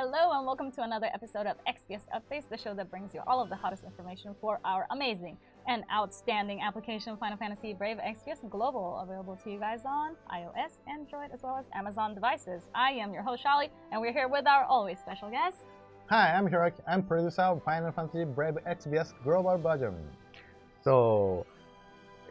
Hello and welcome to another episode of Exvius Updates, the show that brings you all of the hottest information for our amazing and outstanding application Final Fantasy Brave Exvius Global, available to you guys on iOS, Android, as well as Amazon devices. I am your host Shaly, and we're here with our always special guest. Hi, I'm Hiroki. I'm producer of Final Fantasy Brave Exvius Global version. So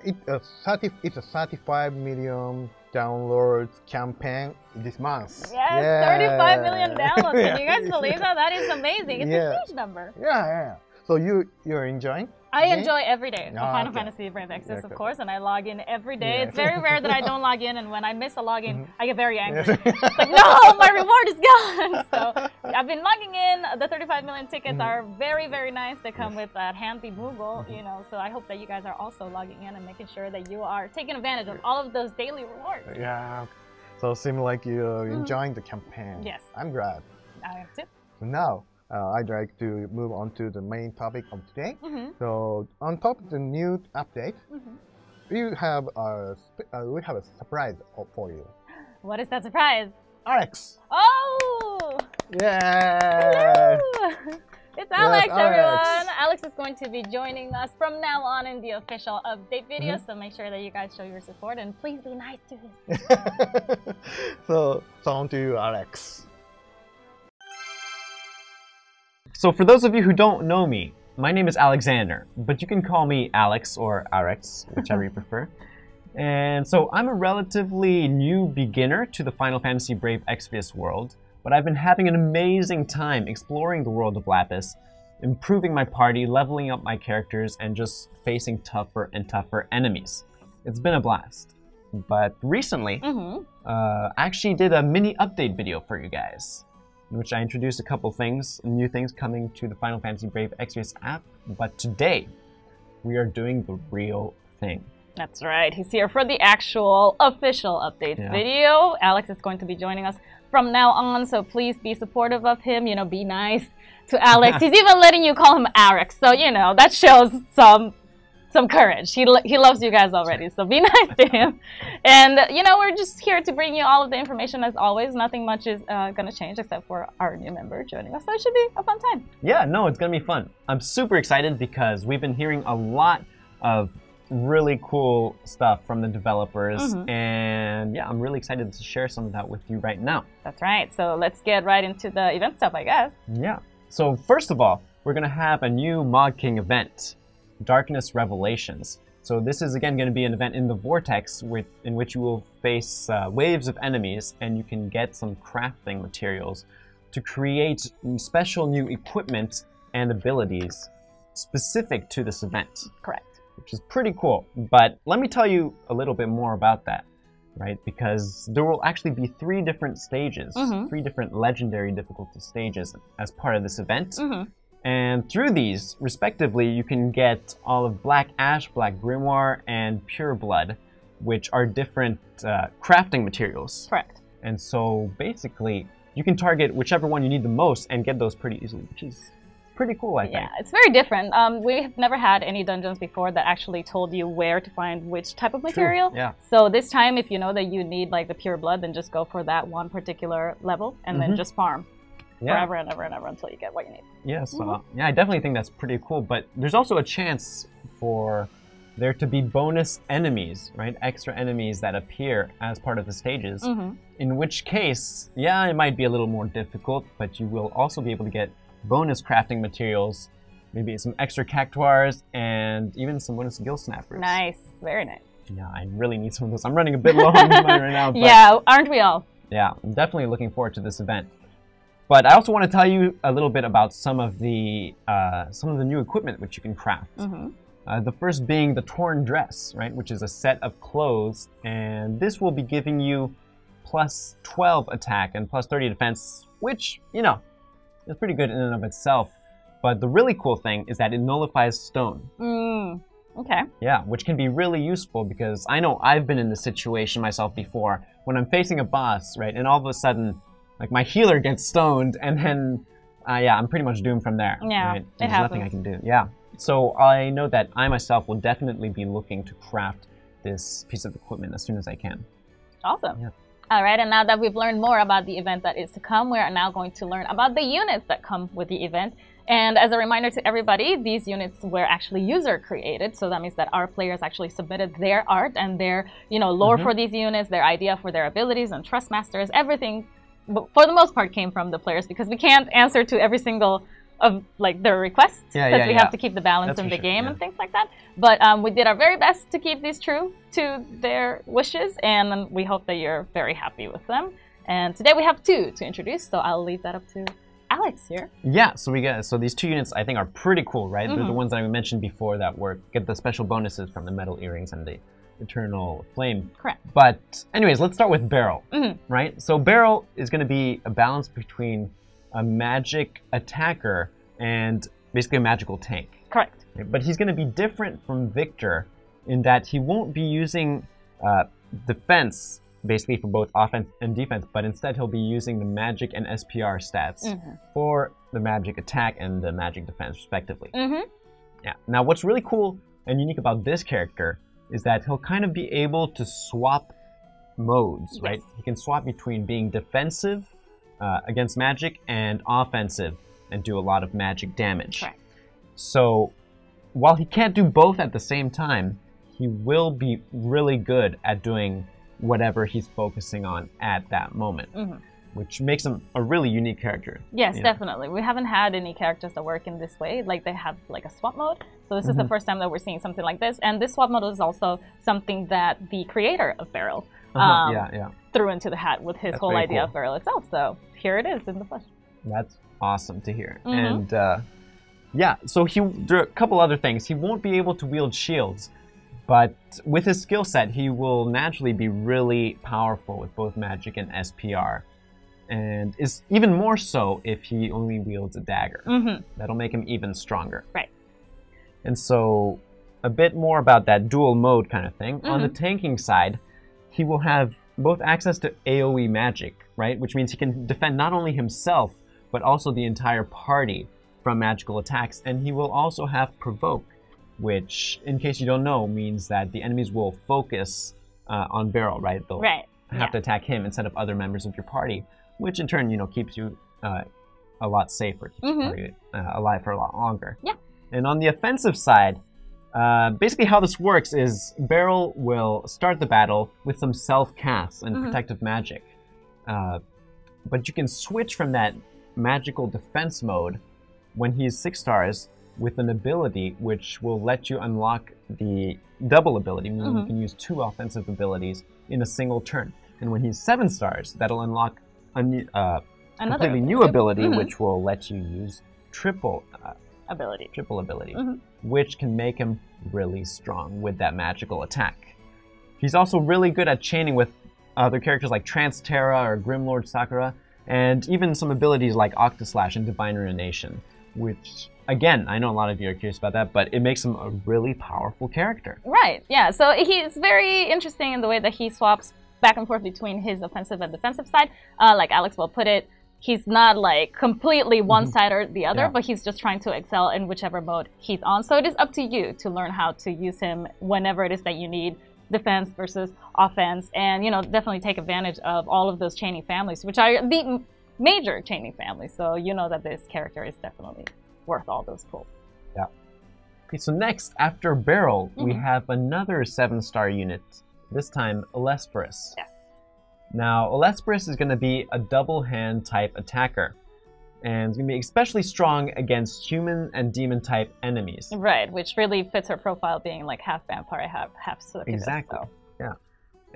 it's a 35 million downloads campaign this month. Yes, yeah. 35 million downloads. Can you guys believe that? That is amazing. It's a huge number. Yeah. So you're enjoying? I enjoy every day of Final Fantasy Brave Exvius, of course, and I log in every day. It's very rare that I don't log in, and when I miss a login, I get very angry. It's like, no, my reward is gone. So I've been logging in. The 35 million tickets are very, very nice. They come with that handy Moogle, you know. So I hope that you guys are also logging in and making sure that you are taking advantage of all of those daily rewards. Yeah. So it seems like you're enjoying the campaign. Yes. I'm glad. I am too. So now, I'd like to move on to the main topic of today. So on top of the new update, we have a surprise for you. What is that surprise? Alex. Oh! Yeah. Hello! It's Alex, everyone. Alex is going to be joining us from now on in the official update video. So make sure that you guys show your support and please be nice to him. So on to you, Alex. So for those of you who don't know me, my name is Alexander, but you can call me Alex or Arex, whichever you prefer. And so I'm a relatively new beginner to the Final Fantasy Brave Exvius world, but I've been having an amazing time exploring the world of Lapis, improving my party, leveling up my characters, and just facing tougher and tougher enemies. It's been a blast. But recently, I actually did a mini update video for you guys, in which I introduced a couple things, new things coming to the Final Fantasy Brave Exvius app. But today, we are doing the real thing. That's right. He's here for the actual official updates video. Alex is going to be joining us from now on, so please be supportive of him. You know, be nice to Alex. He's even letting you call him Arex, so you know that shows some courage. He loves you guys already, so be nice to him. And you know, we're just here to bring you all of the information as always. Nothing much is gonna change except for our new member joining us, so it should be a fun time. Yeah, no, it's gonna be fun. I'm super excited because we've been hearing a lot of really cool stuff from the developers, and yeah, I'm really excited to share some of that with you right now. That's right. So let's get right into the event stuff, I guess. Yeah. So first of all, we're gonna have a new Mog King event, Darkness Revelations. So this is again going to be an event in the Vortex in which you will face waves of enemies, and you can get some crafting materials to create special new equipment and abilities specific to this event. Correct. Which is pretty cool. But let me tell you a little bit more about that, right? Because there will actually be 3 different stages, 3 different legendary difficulty stages as part of this event. And through these, respectively, you can get all of Black Ash, Black Grimoire, and Pure Blood, which are different crafting materials. Correct. And so basically, you can target whichever one you need the most and get those pretty easily, which is pretty cool, I think. Yeah, it's very different. We've never had any dungeons before that actually told you where to find which type of material. Yeah. So this time, if you know that you need like the Pure Blood, then just go for that one particular level and then just farm. Forever and ever and ever until you get what you need. Yes, yeah, I definitely think that's pretty cool. But there's also a chance for there to be bonus enemies, right? Extra enemies that appear as part of the stages. In which case, yeah, it might be a little more difficult, but you will also be able to get bonus crafting materials, maybe some extra cactuars, and even some bonus gill snappers. Nice, very nice. Yeah, I really need some of those. I'm running a bit low on money right now. But yeah, aren't we all? Yeah, I'm definitely looking forward to this event. But I also want to tell you a little bit about some of the new equipment which you can craft. The first being the Torn Dress, right, which is a set of clothes, and this will be giving you plus 12 attack and plus 30 defense, which, you know, is pretty good in and of itself. But the really cool thing is that it nullifies stone. Okay. Yeah, which can be really useful because I know I've been in this situation myself before when I'm facing a boss, right, and all of a sudden, like, my healer gets stoned, and then, yeah, I'm pretty much doomed from there. Yeah, right? There's nothing I can do. Yeah. So I know that I myself will definitely be looking to craft this piece of equipment as soon as I can. Awesome. Yeah. All right, and now that we've learned more about the event that is to come, we are now going to learn about the units that come with the event. And as a reminder to everybody, these units were actually user created, so that means that our players actually submitted their art and their, lore for these units, their idea for their abilities and trust masters. Everything, for the most part, came from the players because we can't answer to every single of their requests because we have to keep the balance in the game and things like that. But we did our very best to keep these true to their wishes, and we hope that you're very happy with them. And today we have 2 to introduce, so I'll leave that up to Alex here. Yeah, so these 2 units I think are pretty cool, right? They're the ones that I mentioned before that get the special bonuses from the metal earrings and the eternal flame. Correct. But anyways, let's start with Beryl, right? So Beryl is going to be a balance between a magic attacker and basically a magical tank. Correct. But he's going to be different from Victor in that he won't be using defense basically for both offense and defense, but instead he'll be using the magic and SPR stats for the magic attack and the magic defense respectively. Yeah. Now what's really cool and unique about this character is that he'll kind of be able to swap modes, right? He can swap between being defensive against magic and offensive and do a lot of magic damage. Correct. So while he can't do both at the same time, he will be really good at doing whatever he's focusing on at that moment, which makes him a really unique character. Yes, definitely. We haven't had any characters that work in this way, like they have like a swap mode. So this is the first time that we're seeing something like this. And this swap mode is also something that the creator of Beryl threw into the hat with his whole idea of Beryl itself. So here it is in the flesh. That's awesome to hear. And yeah, so there are a couple other things. He won't be able to wield shields, but with his skill set, he will naturally be really powerful with both magic and SPR. And is even more so if he only wields a dagger. That'll make him even stronger. Right. And so a bit more about that dual mode kind of thing. On the tanking side, he will have both access to AoE magic, right? Which means he can defend not only himself, but also the entire party from magical attacks. And he will also have Provoke, which, in case you don't know, means that the enemies will focus on Beryl, right? They'll have to attack him instead of other members of your party, which in turn, keeps you a lot safer, keeps your party alive for a lot longer. Yeah. And on the offensive side, basically how this works is Beryl will start the battle with some self-casts and protective magic. But you can switch from that magical defense mode when he's 6 stars with an ability which will let you unlock the double ability, meaning you can use 2 offensive abilities in a single turn. And when he's 7 stars, that'll unlock a completely new ability, which will let you use triple ability, which can make him really strong with that magical attack. He's also really good at chaining with other characters like Trance Terra or Grimlord Sakura, and even some abilities like Octaslash and Divine Ruination, which, again, I know a lot of you are curious about that, but it makes him a really powerful character. Right, yeah. So he's very interesting in the way that he swaps back and forth between his offensive and defensive side. Like Alex will put it, he's not like completely one side or the other, but he's just trying to excel in whichever mode he's on. So it is up to you to learn how to use him whenever it is that you need defense versus offense, and definitely take advantage of all of those chaining families, which are the major chaining families. So you know that this character is definitely worth all those pulls. Yeah. Okay, so next, after Beryl, we have another 7-star unit, this time Burris. Yes. Now, Burris is going to be a double hand type attacker, and it's going to be especially strong against human and demon type enemies. Right, which really fits her profile, being like half vampire, half succubus. Exactly. So. Yeah.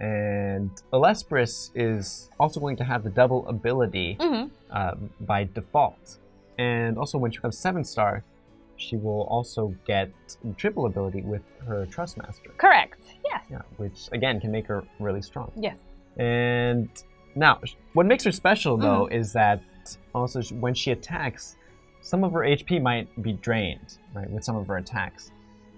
And Burris is also going to have the double ability by default. And also when she becomes 7-star, she will also get triple ability with her Trust Master. Correct, yes. Yeah, which again can make her really strong. Yes. And now, what makes her special though is that also when she attacks, some of her HP might be drained, right, with some of her attacks.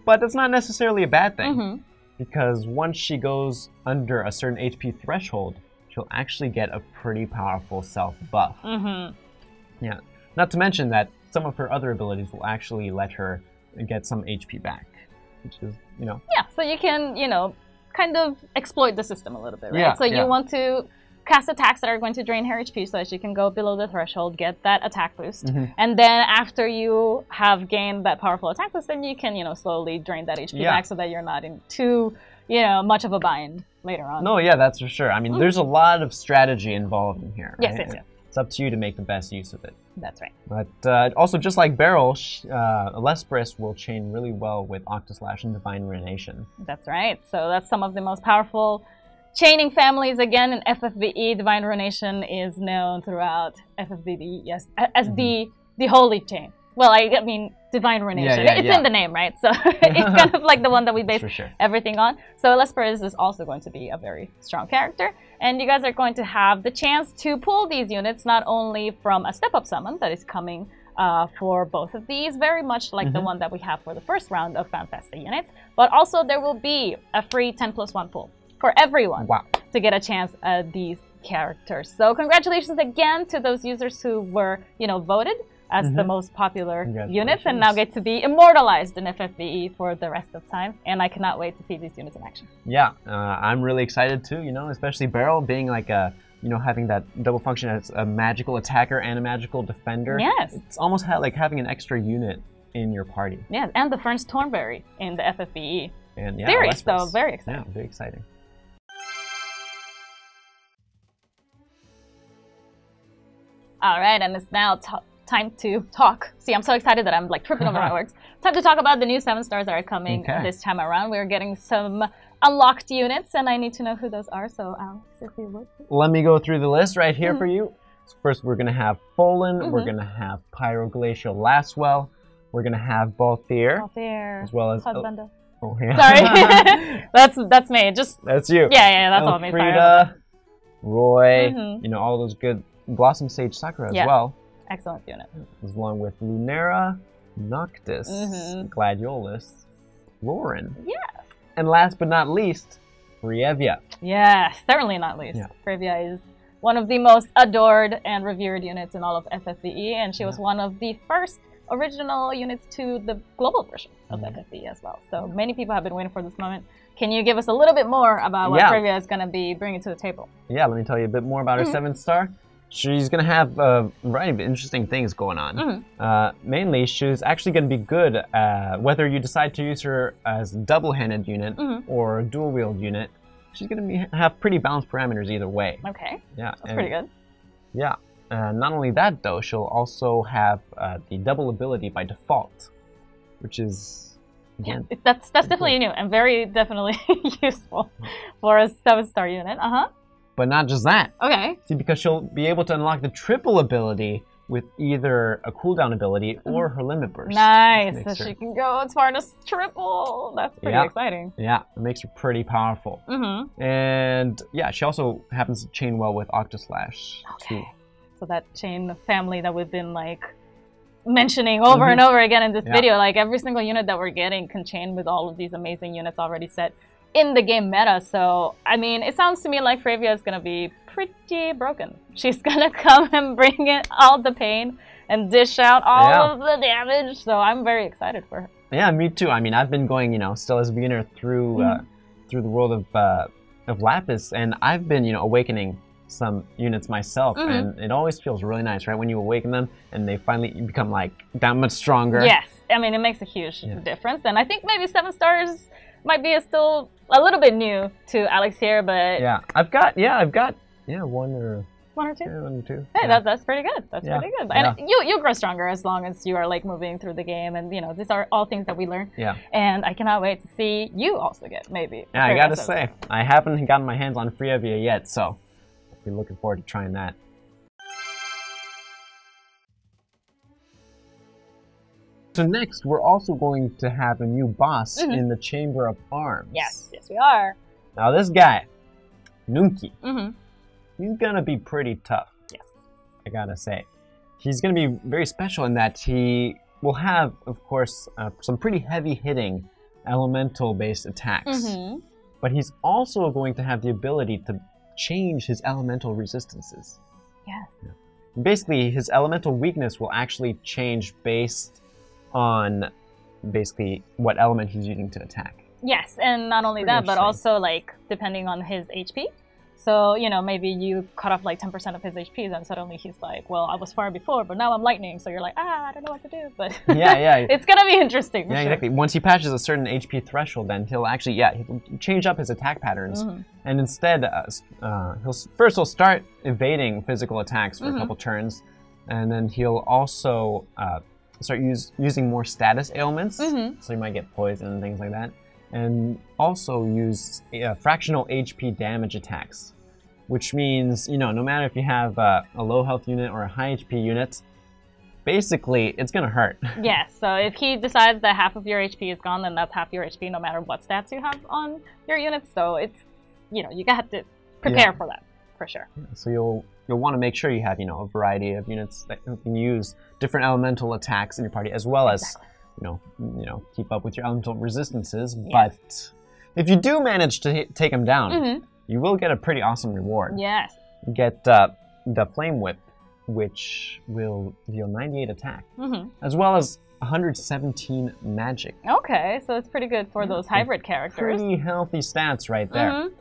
But that's not necessarily a bad thing, because once she goes under a certain HP threshold, she'll actually get a pretty powerful self buff. Yeah. Not to mention that some of her other abilities will actually let her get some HP back, which is, Yeah, so you can, kind of exploit the system a little bit, right? Yeah, so you want to cast attacks that are going to drain her HP so that she can go below the threshold, get that attack boost. And then after you have gained that powerful attack boost, then you can, slowly drain that HP back so that you're not in too, much of a bind later on. No, yeah, that's for sure. I mean, there's a lot of strategy involved in here, right? Yes. It's up to you to make the best use of it. That's right. But also, just like Beryl, Burris will chain really well with Octoslash and Divine Ruination. That's right. So that's some of the most powerful chaining families. Again, in FFBE, Divine Ruination is known throughout FFBE, yes, as the holy chain. Well, I mean, Divine Ruination. It's in the name, right? So it's kind of like the one that we base everything on. So Burris is also going to be a very strong character. And you guys are going to have the chance to pull these units not only from a step-up summon that is coming for both of these, very much like the one that we have for the first round of Fan Festa units, but also there will be a free 10+1 pull for everyone to get a chance at these characters. So congratulations again to those users who were, voted as the most popular units and now get to be immortalized in FFBE for the rest of time. And I cannot wait to see these units in action. Yeah, I'm really excited too, especially Beryl being like a, having that double function as a magical attacker and a magical defender. Yes. It's almost like having an extra unit in your party. Yeah, and the Ferns Thornberry in the FFBE and series, so very exciting. Yeah, very exciting. All right, and it's now time to talk. See, I'm so excited that I'm like tripping over my words. Time to talk about the new 7-stars that are coming this time around. We're getting some unlocked units, and I need to know who those are. So, Alex, if you would. Let me go through the list right here for you. So first, we're going to have Folan. We're going to have Pyroglacial Lastwell. We're going to have Balthier. As well as... Husband. Oh, yeah. Sorry. that's me. That's you. Yeah, that's all me. Sorry. Roy. All those good Blossom Sage Sakura as well. Excellent unit. Along with Lunera, Noctis, Gladiolus, Lauren. Yes. And last but not least, Frievia. Yes, certainly not least. Frievia is one of the most adored and revered units in all of FFBE, and she was one of the first original units to the global version of FFBE as well. So many people have been waiting for this moment. Can you give us a little bit more about what Frievia is going to be bringing to the table? Yeah, let me tell you a bit more about her 7-star. She's going to have a variety of interesting things going on. Mainly, she's actually going to be good whether you decide to use her as a double-handed unit or a dual-wield unit. She's going to have pretty balanced parameters either way. Okay. Yeah. That's pretty good. Yeah. Not only that, though, she'll also have the double ability by default, which is, again... Yeah, that's definitely new and very definitely useful for a 7-star unit. But not just that. Okay. See, because she'll be able to unlock the triple ability with either a cooldown ability or her limit burst. Nice. So she can go as far as triple. That's pretty exciting. Yeah, it makes her pretty powerful. And yeah, she also happens to chain well with Octoslash too. So that chain family that we've been like mentioning over and over again in this video, like every single unit that we're getting can chain with all of these amazing units already set in the game meta. So, I mean, it sounds to me like Frievia is going to be pretty broken. She's going to come and bring in all the pain and dish out all of the damage. So I'm very excited for her. Yeah, me too. I mean, I've been going, still as a beginner through through the world of Lapis, and I've been, awakening some units myself, and it always feels really nice, right? When you awaken them and they finally become like that much stronger. Yes, I mean, it makes a huge difference, and I think maybe 7-stars might be still a little bit new to Alex here, but I've got one or two. Yeah, one or two. Hey, that's pretty good. That's pretty good. And you grow stronger as long as you are like moving through the game, and these are all things that we learn. Yeah. And I cannot wait to see you also get maybe. Yeah, I gotta say, I haven't gotten my hands on Frievia yet, so I'll be looking forward to trying that. So next, we're also going to have a new boss in the Chamber of Arms. Yes, we are. Now this guy, Nunki, he's gonna be pretty tough. Yes. I gotta say. He's gonna be very special in that he will have, of course, some pretty heavy-hitting elemental-based attacks. But he's also going to have the ability to change his elemental resistances. Yes. Basically, his elemental weakness will actually change based on basically what element he's using to attack. Yes, and not only that, but also like depending on his HP. So, you know, maybe you cut off like 10% of his HP, then suddenly he's like, well, I was fire before, but now I'm lightning. So you're like, I don't know what to do. But yeah. It's going to be interesting. Yeah, exactly. Once he patches a certain HP threshold, then he'll actually, he'll change up his attack patterns. And instead, he'll start evading physical attacks for a couple turns. And then he'll also start using more status ailments. So he might get poison and things like that. And also use fractional HP damage attacks, which means, you know, no matter if you have a low health unit or a high HP unit, basically it's gonna hurt. Yes, so if he decides that half of your HP is gone, then that's half your HP no matter what stats you have on your units. So it's, you know, you got to prepare for that, for sure. So you'll want to make sure you have, you know, a variety of units that can use different elemental attacks in your party, as well as you know, keep up with your elemental resistances. But if you do manage to take them down, you will get a pretty awesome reward. Yes. You get the Flame Whip, which will deal 98 attack, as well as 117 magic. Okay, so it's pretty good for those hybrid characters. Pretty healthy stats right there.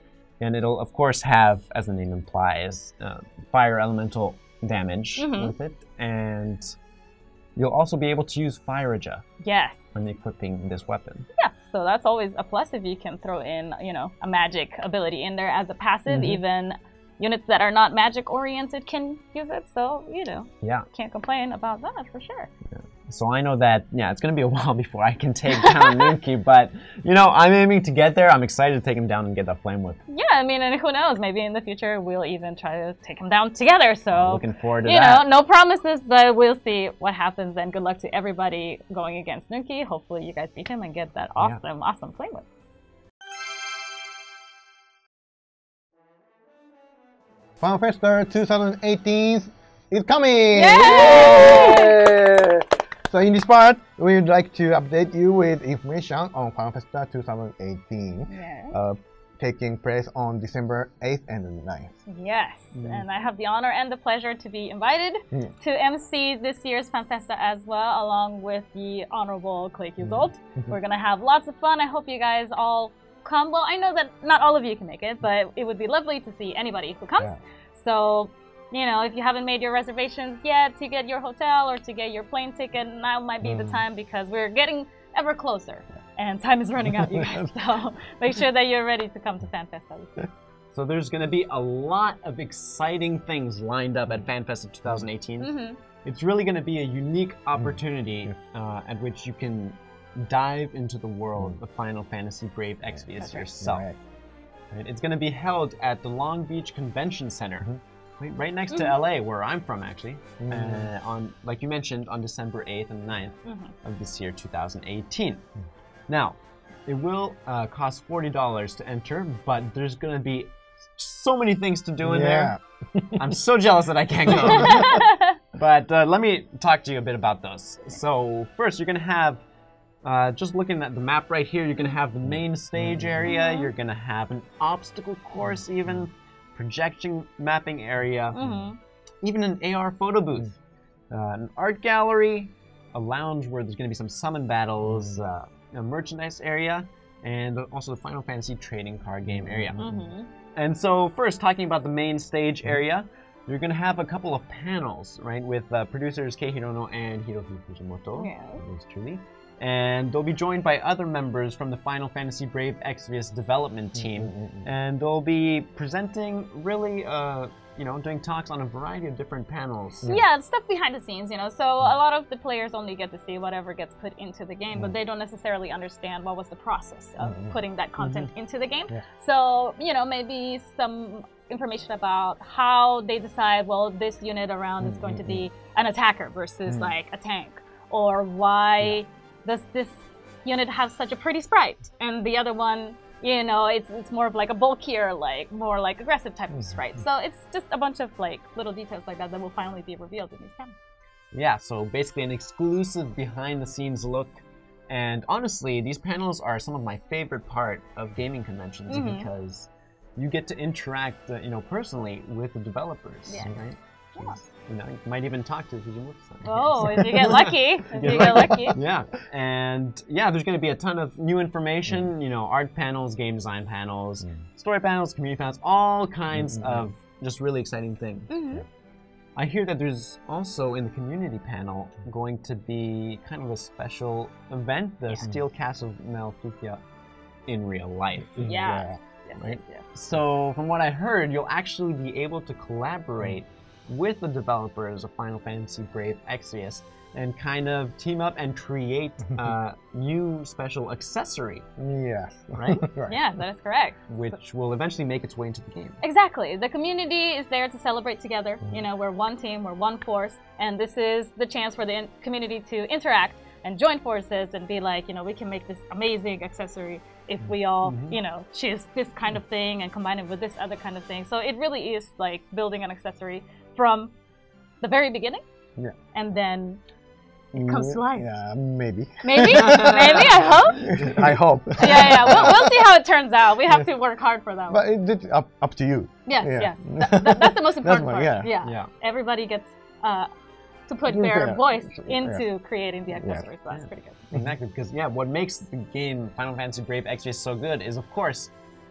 And it'll, of course, have, as the name implies, fire elemental damage with it. And you'll also be able to use Fire Aja when equipping this weapon. Yeah, so that's always a plus if you can throw in, you know, a magic ability in there as a passive. Even units that are not magic-oriented can use it, so, you know, can't complain about that for sure. Yeah. So I know that, it's going to be a while before I can take down Nuki, but, you know, I'm aiming to get there. I'm excited to take him down and get that Flame Whip. Yeah, I mean, and who knows, maybe in the future we'll even try to take him down together, so... I'm looking forward to that. You know, no promises, but we'll see what happens, and good luck to everybody going against Nuki. Hopefully you guys beat him and get that awesome Flame Whip. Fan Festa 2018 is coming! Yay! So in this part, we would like to update you with information on Fan Festa 2018, taking place on December 8th and 9th. Yes, and I have the honor and the pleasure to be invited to MC this year's Fan Festa as well, along with the Honorable Clay Gold. We're going to have lots of fun. I hope you guys all come. Well, I know that not all of you can make it, but it would be lovely to see anybody who comes. So, you know, if you haven't made your reservations yet to get your hotel or to get your plane ticket, now might be the time, because we're getting ever closer and time is running out, you guys. So make sure that you're ready to come to Fan Festa this year. So there's going to be a lot of exciting things lined up at Fan Festa 2018. It's really going to be a unique opportunity at which you can dive into the world of Final Fantasy Brave Exvius yourself. Right? It's going to be held at the Long Beach Convention Center, right next to LA, where I'm from, actually. On, like you mentioned, on December 8th and 9th of this year, 2018. Now, it will cost $40 to enter, but there's going to be so many things to do in there. I'm so jealous that I can't go. But let me talk to you a bit about those. So first, you're going to have, just looking at the map right here, you're going to have the main stage area. You're going to have an obstacle course even, projection mapping area, even an AR photo booth, an art gallery, a lounge where there's going to be some summon battles, a merchandise area, and also the Final Fantasy trading card game area. And so first, talking about the main stage area, you're going to have a couple of panels, right, with producers Kei Hirono and Hiroki Fujimoto, yours truly. And they'll be joined by other members from the Final Fantasy Brave Exvius development team. And they'll be presenting really, you know, doing talks on a variety of different panels. Yeah, stuff behind the scenes, you know. So a lot of the players only get to see whatever gets put into the game, but they don't necessarily understand what was the process of putting that content into the game. So, you know, maybe some information about how they decide, well, this unit around is going to be an attacker versus like a tank, or why does this unit have such a pretty sprite and the other one, you know, it's more of like a bulkier, like more like aggressive type of sprite. So it's just a bunch of like little details like that that will finally be revealed in these panels. Yeah, so basically an exclusive behind the scenes look. And honestly, these panels are some of my favorite part of gaming conventions because you get to interact, you know, personally with the developers, right? Yeah. You know, you might even talk to Fujimoto-san. Oh, if you get lucky. If you get lucky. Yeah, and yeah, there's going to be a ton of new information, you know, art panels, game design panels, story panels, community panels, all kinds of just really exciting things. I hear that there's also in the community panel going to be kind of a special event, the Steel Castle Malfufia in real life. Yes. Right? So from what I heard, you'll actually be able to collaborate with the developers of Final Fantasy Brave Exvius and kind of team up and create a new special accessory. Yes. Right? Yes, that is correct. Which will eventually make its way into the game. Exactly. The community is there to celebrate together. You know, we're one team, we're one force, and this is the chance for the community to interact and join forces and be like, you know, we can make this amazing accessory if we all, you know, choose this kind of thing and combine it with this other kind of thing. So it really is like building an accessory from the very beginning, and then it comes to life. Yeah, maybe. Maybe? Maybe, I hope. I hope. Yeah, we'll see how it turns out. We have to work hard for that one. But it's up to you. Yes. That's the most important part. Yeah. Everybody gets to put their voice into creating the accessory, so that's pretty good. Exactly, because what makes the game Final Fantasy Brave Exvius so good is, of course,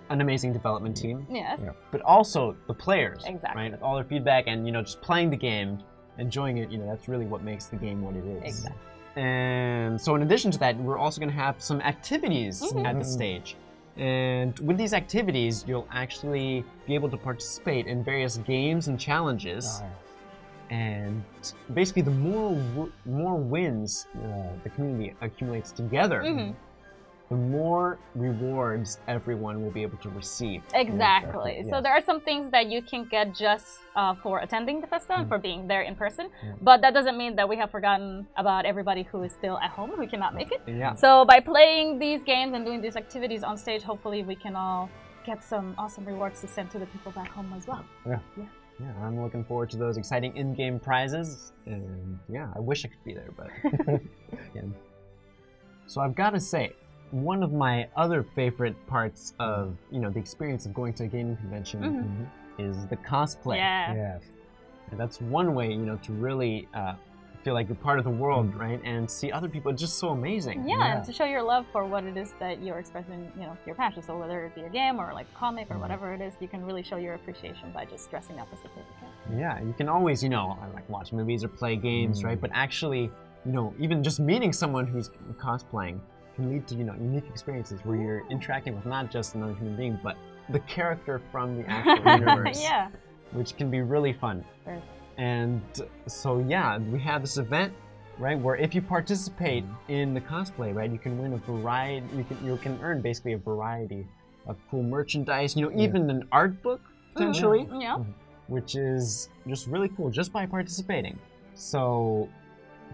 an amazing development team. Yes. But also the players. Exactly. Right? All their feedback and, you know, just playing the game, enjoying it, you know, that's really what makes the game what it is. Exactly. And so in addition to that, we're also going to have some activities at the stage. And with these activities, you'll actually be able to participate in various games and challenges. And basically, the more wins the community accumulates together, the more rewards everyone will be able to receive. Exactly. So there are some things that you can get just for attending the festa and for being there in person. But that doesn't mean that we have forgotten about everybody who is still at home who cannot make it. So by playing these games and doing these activities on stage, hopefully we can all get some awesome rewards to send to the people back home as well. Yeah, I'm looking forward to those exciting in-game prizes, and I wish I could be there, but So I've got to say, one of my other favorite parts of the experience of going to a gaming convention is the cosplay. Yes. And that's one way to really feel like you're part of the world, right? And see other people. It's just so amazing. Yeah, and to show your love for what it is that you're expressing, your passion. So whether it be a game or like a comic or whatever it is, you can really show your appreciation by just dressing up as a character. Yeah, you can always, like watch movies or play games, right? But actually, even just meeting someone who's cosplaying can lead to, unique experiences where you're interacting with not just another human being, but the character from the actual universe. Which can be really fun. And so we have this event, right, where if you participate in the cosplay, right, you can win a variety. You can earn basically a variety of cool merchandise. Even an art book potentially, which is just really cool just by participating. So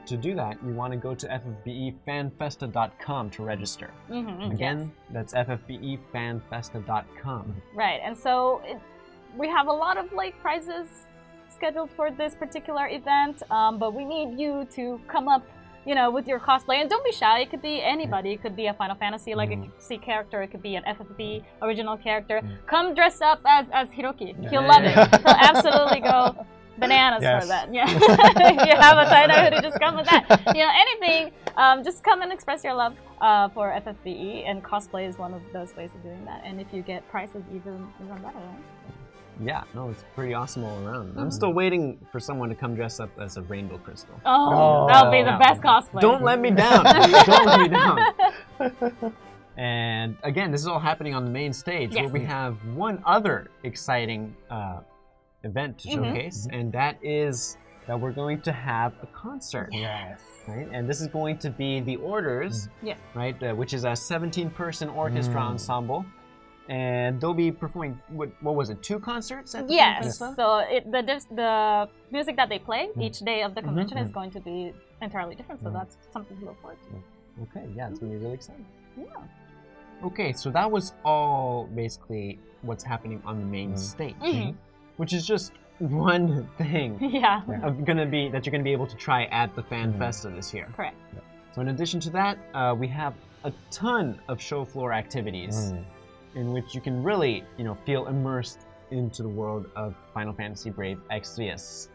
to do that, you want to go to ffbefanfesta.com to register. Again, that's ffbefanfesta.com. Right, and so we have a lot of prizes scheduled for this particular event, but we need you to come up, with your cosplay. And don't be shy. It could be anybody. It could be a Final Fantasy Legacy character. It could be an FFBE original character. Come dress up as Hiroki. He'll love it. He'll absolutely go bananas for that. Yeah. If you have a tie-dye hoodie, just come with that. Anything. Just come and express your love for FFBE, and cosplay is one of those ways of doing that. And if you get prizes, even better, right? Yeah, no, it's pretty awesome all around. I'm still waiting for someone to come dress up as a rainbow crystal. Oh, that'll be the best cosplay. Don't let me down. Don't let me down. And again, this is all happening on the main stage, where we have one other exciting event to showcase, and that is that we're going to have a concert. Yes. Right? And this is going to be the Orders, right? Which is a 17-person orchestra ensemble. And they'll be performing, what was it, 2 concerts at the So the music that they play each day of the convention is going to be entirely different, so that's something to look forward to. Okay, it's going to be really exciting. Yeah. Okay, so that was all basically what's happening on the main stage, which is just one thing that you're going to be able to try at the Fan Festa this year. Correct. So in addition to that, we have a ton of show floor activities in which you can really, feel immersed into the world of Final Fantasy Brave Exvius.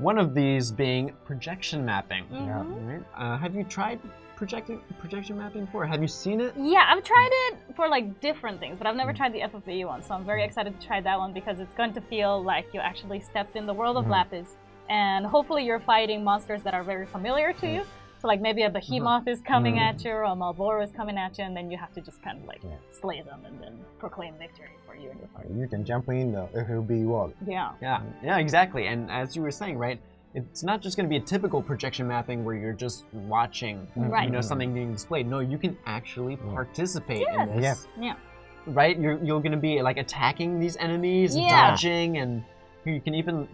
One of these being projection mapping. Mm-hmm. Right? Have you tried projection mapping before? Have you seen it? Yeah, I've tried it for like different things, but I've never tried the FFBE one, so I'm very excited to try that one because it's going to feel like you actually stepped in the world of Lapis, and hopefully you're fighting monsters that are very familiar to you. So like maybe a behemoth is coming at you, or a Malboro is coming at you, and then you have to just kind of like slay them and then proclaim victory for you and your party. You can jump in the FFBE world. Yeah, exactly. And as you were saying, right, it's not just going to be a typical projection mapping where you're just watching, you know, something being displayed. No, you can actually participate in this. Yeah. Right? You're going to be like attacking these enemies, dodging, and you can even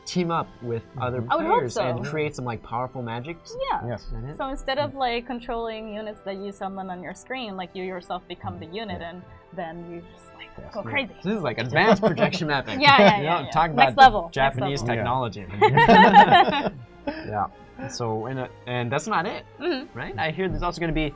team up with other players and create some like powerful magics. Yeah. Yes. So instead of like controlling units that you summon on your screen, like you yourself become the unit, and then you just like go crazy. This is like advanced projection mapping. Yeah. Talk Next about level. Japanese technology. So and that's not it, right? I hear there's also going to be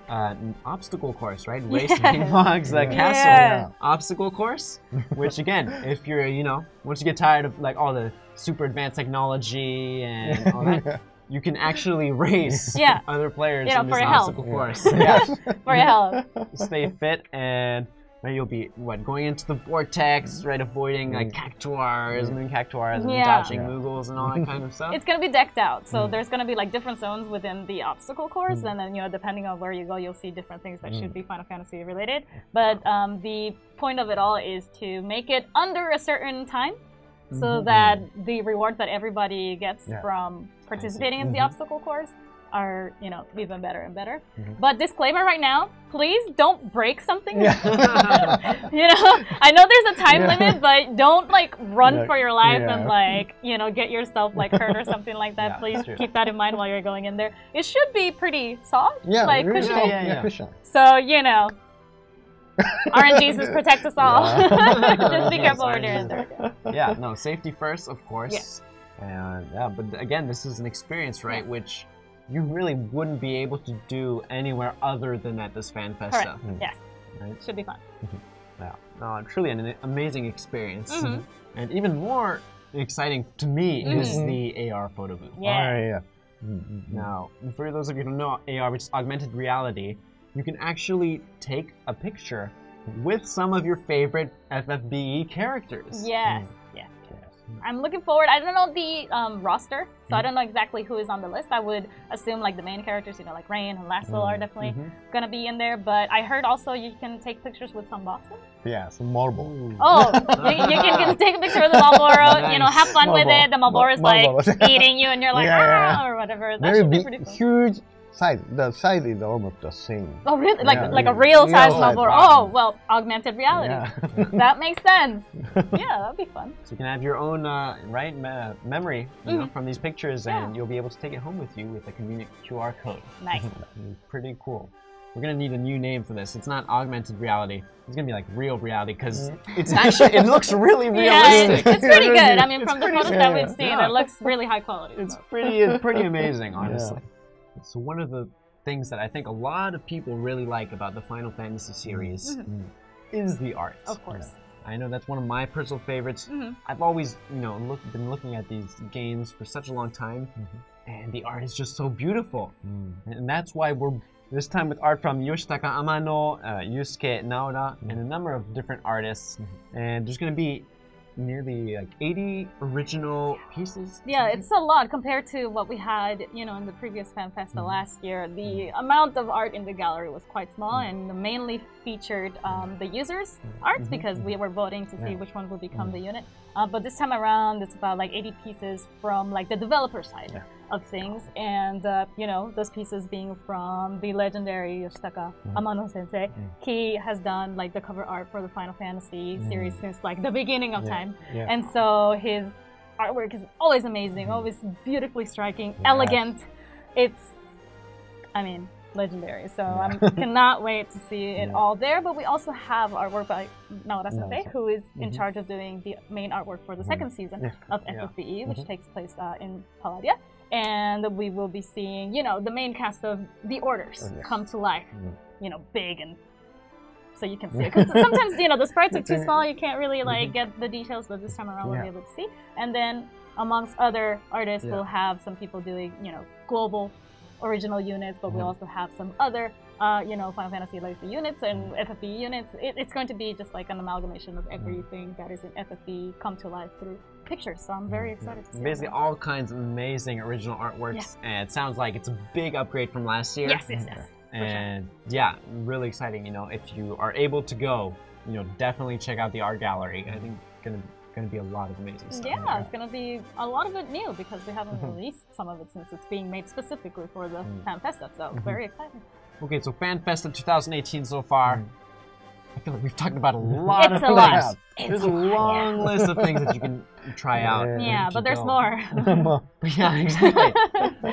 an obstacle course, right? Racing Mog's castle obstacle course, which again, if you're, you know, once you get tired of like all the super advanced technology and all that, you can actually race other players in this obstacle course. For your health. Stay fit, and you'll be going into the vortex, right? Avoiding like cactuars, moon cactuars, and dodging Moogles and all that kind of stuff. It's gonna be decked out, so there's gonna be like different zones within the obstacle course, and then, you know, depending on where you go, you'll see different things that should be Final Fantasy related. But the point of it all is to make it under a certain time, so that the rewards that everybody gets from participating in the obstacle course are, you know, even better and better. But disclaimer right now, please don't break something. You know, I know there's a time limit, but don't like run for your life and like, you know, get yourself like hurt or something like that. Please keep that in mind while you're going in there. It should be pretty soft, like cushiony. So, you know, RNGs protect us all. Just be careful when you're in there. Yeah, no, safety first, of course. And but again, this is an experience, right, which you really wouldn't be able to do anywhere other than at this Fan Festa. Yes. Right? Should be fun. Yeah. No, truly an amazing experience. And even more exciting to me is the AR photo booth. Now, for those of you who don't know AR, which is augmented reality, you can actually take a picture with some of your favorite FFBE characters. Yes. I'm looking forward. I don't know the roster, so I don't know exactly who is on the list. I would assume like the main characters, you know, like Rain and Laszlo are definitely gonna be in there. But I heard also you can take pictures with some bosses. Yeah, some Malboro. Oh, you can take a picture with the Malboro. You know, have fun with it. The Malboro is like eating you, and you're like or whatever. That should be pretty fun. Huge size. The size is almost the same. Oh, really? Like a real size Malboro. Oh, well, augmented reality. That makes sense. Yeah, that'd be fun. So you can have your own memory from these pictures, and you'll be able to take it home with you with a convenient QR code. Nice. Pretty cool. We're gonna need a new name for this. It's not augmented reality. It's gonna be like real reality because it's actually it looks really realistic. It's pretty good. I mean, from the photos that we've seen, it looks really high quality. It's pretty amazing, honestly. So one of the things that I think a lot of people really like about the Final Fantasy series is the art. Of course. I know that's one of my personal favorites. I've always, you know, been looking at these games for such a long time, and the art is just so beautiful. And that's why we're this time with art from Yoshitaka Amano, Yusuke Naoda, and a number of different artists. And there's going to be nearly like 80 original pieces. Yeah, it's a lot compared to what we had, you know, in the previous Fan Festa last year. The amount of art in the gallery was quite small and mainly featured the users' art because we were voting to see which one would become the unit. But this time around, it's about like 80 pieces from like the developer side of things, and you know, those pieces being from the legendary Yoshitaka Amano sensei. He has done like the cover art for the Final Fantasy series since like the beginning of time, and so his artwork is always amazing, always beautifully striking, elegant. It's, I mean, legendary. So I cannot wait to see it all there. But we also have artwork by Naoda Sensei, who is in charge of doing the main artwork for the second season of FFBE, which takes place in Palladia. And we will be seeing, you know, the main cast of the Orders come to life, you know, big and so you can see it. Because sometimes, you know, the sprites are too small, you can't really like get the details, but this time around we'll be able to see. And then amongst other artists, we'll have some people doing, you know, global original units, but we'll also have some other, you know, Final Fantasy Legacy units and FFBE units. It's going to be just like an amalgamation of everything that is in FFBE come to life through pictures. So I'm very excited to see basically all kinds of amazing original artworks, and it sounds like it's a big upgrade from last year. Yes. And yeah, really exciting. You know, if you are able to go, you know, definitely check out the art gallery. I think it's gonna be a lot of amazing stuff. Yeah, it's gonna be a lot of it new because we haven't released some of it since it's being made specifically for the Fan Festa. So very exciting. Okay, so Fan Festa 2018 so far. I feel like we've talked about a lot of a lot. things. There's a long list of things that you can try out. Yeah, but there's more. Yeah, exactly.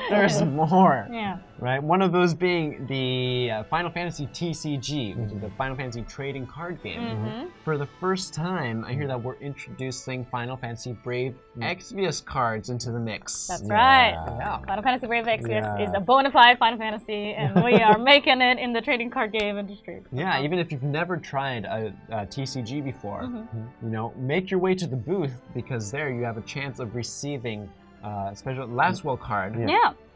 There's more. Yeah. Right? One of those being the Final Fantasy TCG, which is the Final Fantasy trading card game. For the first time, I hear that we're introducing Final Fantasy Brave Exvius cards into the mix. That's right. Yeah. Final Fantasy Brave Exvius is a bona fide Final Fantasy, and we are making it in the trading card game industry. Yeah, even if you've never tried a TCG before, you know, make your way to the booth because there you have a chance of receiving a special Lastwell card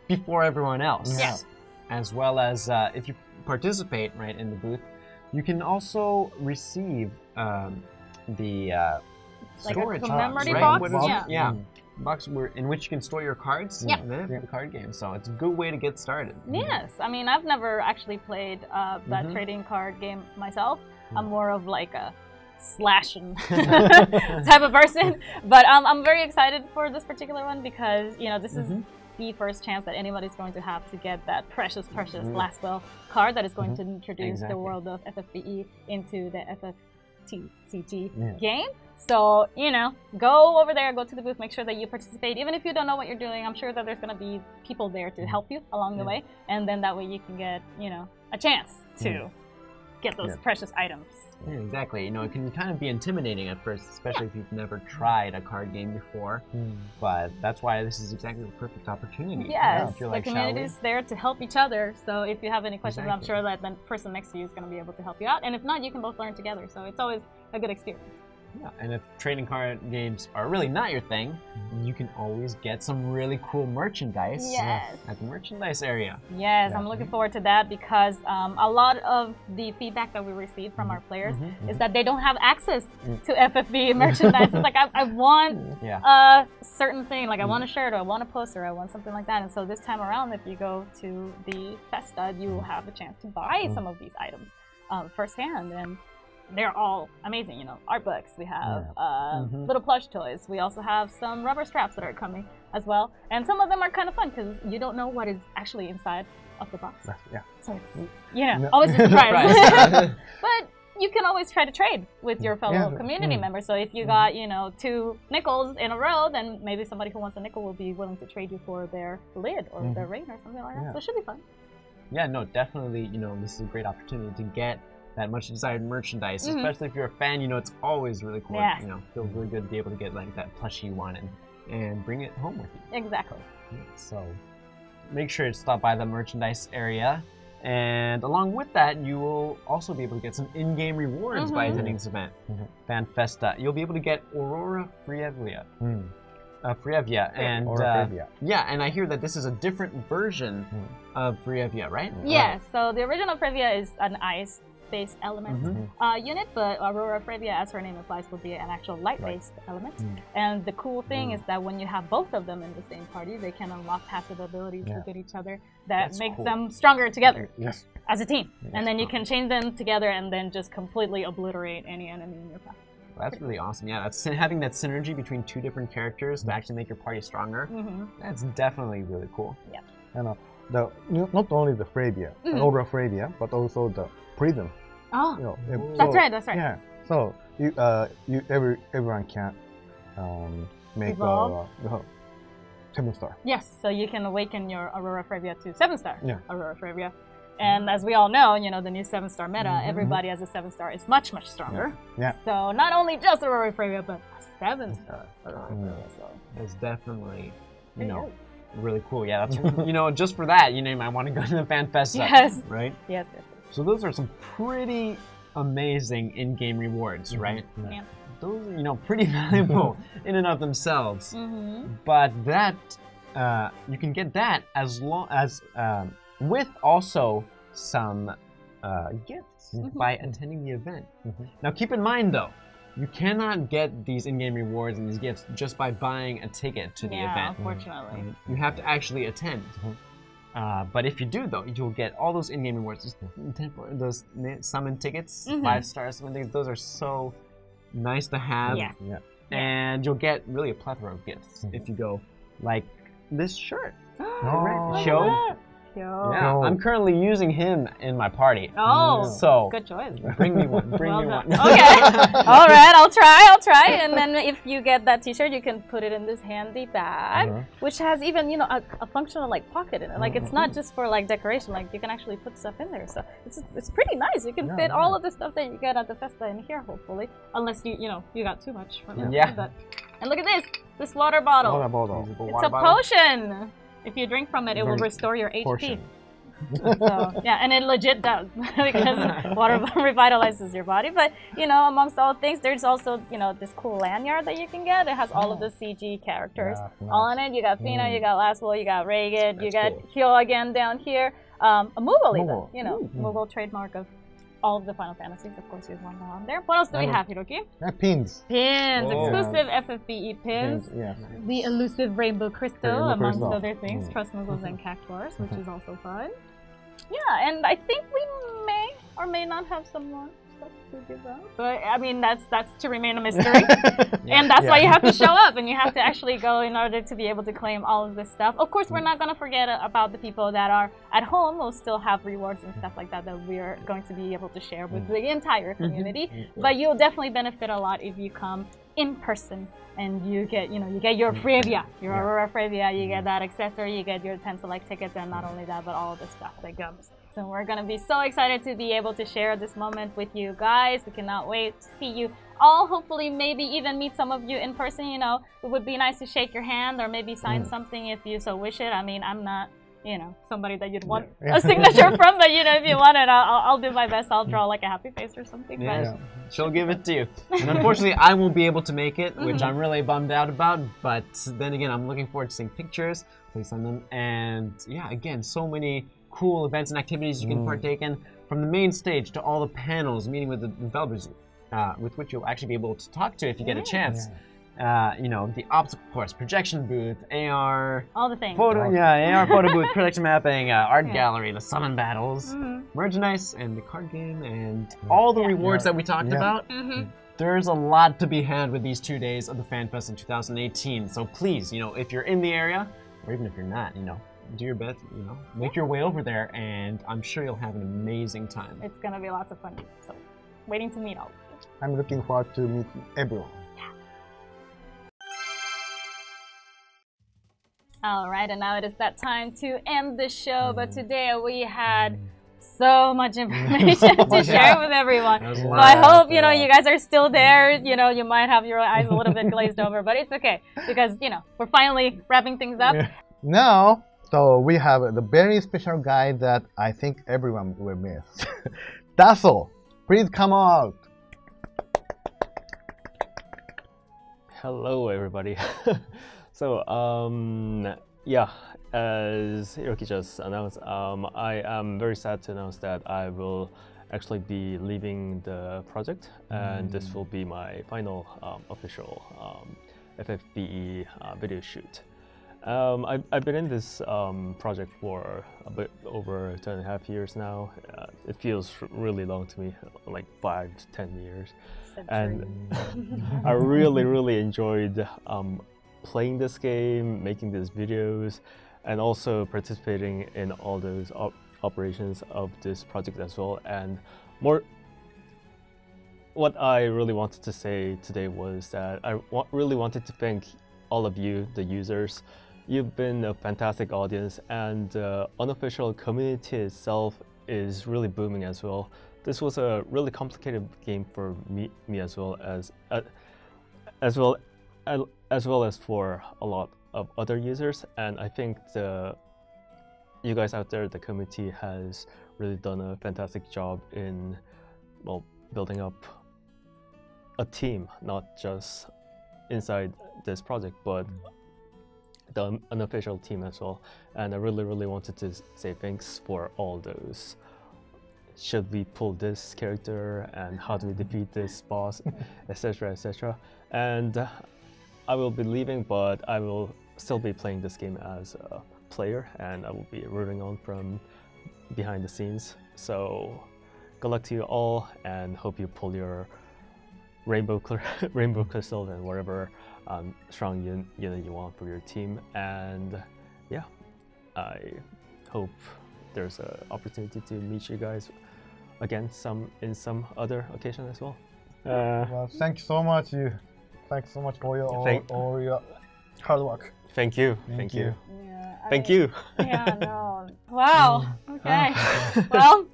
before everyone else. Yes. As well as if you participate right in the booth, you can also receive the storage box, memory right? box? Yeah. Box in which you can store your cards for the card game. So it's a good way to get started. Yes, I mean, I've never actually played that trading card game myself. I'm more of like a slashing type of person, but I'm very excited for this particular one because, you know, this is the first chance that anybody's going to have to get that precious Lastwell card that is going to introduce the world of FFBE into the FFTCG game. So, you know, go over there, go to the booth, make sure that you participate. Even if you don't know what you're doing, I'm sure that there's going to be people there to help you along the way. And then that way you can get, you know, a chance to get those precious items. Yeah, exactly. You know, it can kind of be intimidating at first, especially if you've never tried a card game before. But that's why this is exactly the perfect opportunity. Yes, the like community is there to help each other. So if you have any questions, I'm sure that the person next to you is going to be able to help you out. And if not, you can both learn together. So it's always a good experience. Yeah, and if trading card games are really not your thing, you can always get some really cool merchandise at the merchandise area. Yes, I'm looking forward to that because a lot of the feedback that we receive from our players is that they don't have access to FFB merchandise. It's like, I want a certain thing, like I want a shirt or I want a poster, I want something like that. And so this time around, if you go to the Festa, you will have a chance to buy some of these items firsthand. And they're all amazing, you know, art books, we have little plush toys, we also have some rubber straps that are coming as well, and some of them are kind of fun because you don't know what is actually inside of the box. So it's, you know, always a surprise. But you can always try to trade with your fellow community members, so if you got, you know, 2 nickels in a row, then maybe somebody who wants a nickel will be willing to trade you for their lid or their ring or something like that, so it should be fun. Yeah, no, definitely, you know, this is a great opportunity to get that much desired merchandise, especially if you're a fan. You know, it's always really cool. You know, feels really good to be able to get like that plushie you wanted and bring it home with you. Exactly. So make sure to stop by the merchandise area, and along with that, you will also be able to get some in-game rewards by attending this event, Fan Festa. You'll be able to get Aurora Frievia. And yeah, and I hear that this is a different version of Frievia, right? Yes. So the original Frievia is an ice-based element unit, but Aurora Frievia, as her name implies, will be an actual light-based element. And the cool thing is that when you have both of them in the same party, they can unlock passive abilities within each other that makes them stronger together as a team. And then you can chain them together and then just completely obliterate any enemy in your path. That's really awesome. Yeah, that's having that synergy between 2 different characters to actually make your party stronger. That's definitely really cool. Yeah. And not only the Frievia, Aurora Frievia, but also the Prism. Oh, you know, that's right. That's right. Yeah. So everyone can make a 7-star. Yes. So you can awaken your Aurora Frievia to 7-star. Aurora Frievia. And as we all know, you know, the new 7-star meta, everybody as a 7-star is much, much stronger. So not only just Aurora Frievia, but a 7-star Aurora Frievia. So it's definitely, you know, really cool. Yeah, that's, you know, just for that, you know, you might want to go to the Fan Festa. Right? Yes. So those are some pretty amazing in-game rewards, right? Yeah. Those are, pretty valuable in and of themselves. But that you can get that as long as with also some gifts by attending the event. Now, keep in mind though, you cannot get these in-game rewards and these gifts just by buying a ticket to the event. Unfortunately. You have to actually attend. But if you do, though, you'll get all those in-game rewards. Those summon tickets, 5-star summon tickets. Those are so nice to have. Yeah. And you'll get really a plethora of gifts if you go, like this shirt. Show. Yeah, I'm currently using him in my party. Oh, so good choice. Bring me one. Bring me one. Okay. All right, I'll try. And then if you get that T-shirt, you can put it in this handy bag, which has even a functional like pocket in it. Like it's not just for like decoration. Like you can actually put stuff in there. So it's pretty nice. You can fit all of the stuff that you get at the festa in here, hopefully, unless you got too much for them. Yeah. And look at this water bottle. It's a potion. If you drink from it, it will restore your HP. So, yeah, and it legit does because water revitalizes your body. But amongst all things, there's also this cool lanyard that you can get. It has all of the CG characters all in it. You got Fina, you got Laswell, you got Raygid, you got Hyo again down here. A Moogle even, Moogle trademark of all of the Final Fantasies. Of course, there's one more on there. What else do we have, Hiroki? Pins. Exclusive FFBE pins. The elusive Rainbow Crystal, amongst other things. Trust Moogles and Cactuars, which is also fun. Yeah, and I think we may or may not have some more stuff to give out. But I mean, that's to remain a mystery. And that's why you have to show up and you have to actually go in order to be able to claim all of this stuff. Of course, we're not going to forget about the people that are at home. We'll still have rewards and stuff like that we're going to be able to share with the entire community. But you'll definitely benefit a lot if you come in person and you get your Frevia, your Aurora Frevia, you get that accessory, you get your 10 select tickets, and not only that, but all of the stuff that comes. So we're gonna be so excited to be able to share this moment with you guys. We cannot wait to see you all, hopefully maybe even meet some of you in person. It would be nice to shake your hand or maybe sign something if you so wish it. I mean, I'm not somebody that you'd want a signature from, but if you want it, I'll do my best. I'll draw like a happy face or something. Yeah, she'll give it to you. And unfortunately, I won't be able to make it, which I'm really bummed out about. But then again, I'm looking forward to seeing pictures, please send them. And yeah, again, so many cool events and activities you can partake in, from the main stage to all the panels, meeting with the developers, with which you'll actually be able to talk to if you get a chance. The obstacle course, projection booth, AR, all the things. AR photo booth, projection mapping, art gallery, the summon battles, merchandise, and the card game, and all the rewards that we talked about. There's a lot to be had with these 2 days of the Fan Fest in 2018. So please, if you're in the area, or even if you're not, do your best, make your way over there, and I'm sure you'll have an amazing time. It's gonna be lots of fun. So, waiting to meet all of you. I'm looking forward to meet everyone. All right, and now it is that time to end the show. But today we had so much information to share with everyone. So I hope you guys are still there. You might have your eyes a little bit glazed over, but it's okay because we're finally wrapping things up. Now, so we have the very special guy that I think everyone will miss. Dazzle, please come out. Hello, everybody. So, yeah, as Hiroki just announced, I am very sad to announce that I will actually be leaving the project, and this will be my final official FFBE video shoot. I've been in this project for a bit over 2.5 years now. It feels really long to me, like 5 to 10 years. And I really enjoyed playing this game, making these videos, and also participating in all those operations of this project as well. And what I really wanted to say today was that I really wanted to thank all of you, the users. You've been a fantastic audience, and the unofficial community itself is really booming as well. This was a really complicated game for me as well as for a lot of other users, and I think you guys out there, the community, has really done a fantastic job in building up a team, not just inside this project, but the unofficial team as well. And I really, really wanted to say thanks for all those. Should we pull this character, and how do we defeat this boss, etc., etc. And I will be leaving, but I will still be playing this game as a player, and I will be rooting on from behind the scenes. So good luck to you all, and hope you pull your rainbow crystal and whatever strong unit you want for your team. And yeah, I hope there's an opportunity to meet you guys again in some other occasion as well. Well, thank you so much. Thanks so much for all your hard work. Thank you. Thank you. Yeah, Thank you. Yeah, no. Wow. Okay. Well,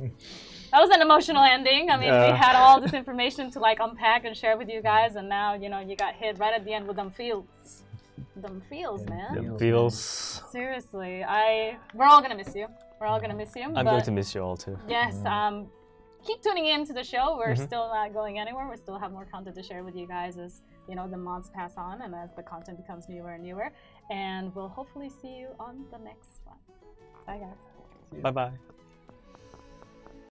that was an emotional ending. I mean, we had all this information to like unpack and share with you guys, and now you know you got hit right at the end with them feels. Them feels, man. Them feels. Seriously, we're all gonna miss you. We're all gonna miss you. I'm going to miss you all too. Yes. Keep tuning in to the show. We're still not going anywhere. We still have more content to share with you guys as you know the months pass on and as the content becomes newer and newer. And we'll hopefully see you on the next one. Bye, guys. Bye bye.